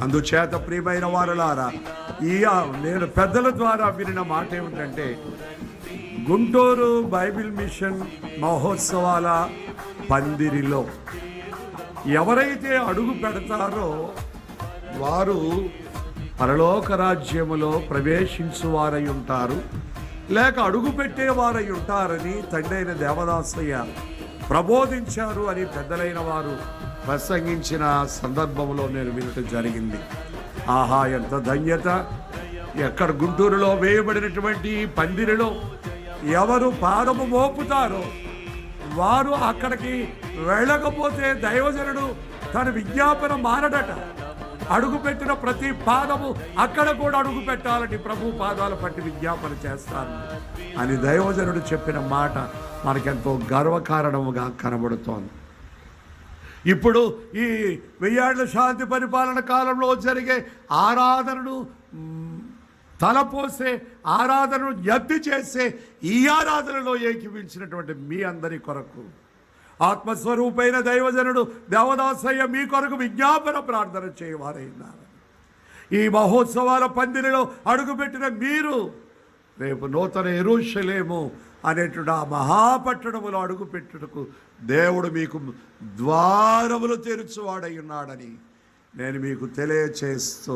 అందుచేత ప్రియమైన వారలారా, నేను పెద్దల ద్వారా వినిన మాట ఏమిటంటే, గుంటూరు బైబిల్ మిషన్ మహోత్సవాల పందిరిలో ఎవరైతే అడుగు పెడతారో వారు పరలోక రాజ్యములో ప్రవేశించువారై ఉంటారు, లేక అడుగు పెట్టేవారై ఉంటారని తండ్రైన దేవదాసయ్య ప్రబోధించారు అని పెద్దలైన వారు ప్రసంగించిన సందర్భంలో నేను వినటం జరిగింది. ఆహా, ఎంత ధన్యత! ఎక్కడ గుంటూరులో వేయబడినటువంటి పందిరిలో ఎవరు పాదము మోపుతారో వారు అక్కడికి వెళ్ళకపోతే దైవజనుడు తన విజ్ఞాపన మారడట. అడుగుపెట్టిన ప్రతి పాదము అక్కడ కూడా అడుగు పెట్టాలని ప్రభు పాదాలు పట్టి విజ్ఞాపన చేస్తాను అని దైవజనుడు చెప్పిన మాట మనకెంతో గర్వకారణముగా కనబడుతోంది. ఇప్పుడు ఈ 1000 ఏళ్ల శాంతి పరిపాలన కాలంలో జరిగే ఆరాధనను తలపోసే ఆరాధనను ఎత్తి చేసే ఈ ఆరాధనలో ఏకీవించినటువంటి మీ అందరి కొరకు ఆత్మస్వరూపైన దైవజనుడు దేవదాసయ్య మీ కొరకు విజ్ఞాపన ప్రార్థన చేయవారైనారు. ఈ మహోత్సవాల పందిరిలో అడుగుపెట్టిన మీరు రేపు నూతన యెరూషలేము అనేటువంటి ఆ మహాపట్టణములో అడుగుపెట్టుటకు దేవుడు మీకు ద్వారములు తెరుచువాడై ఉన్నాడని నేను మీకు తెలియచేస్తూ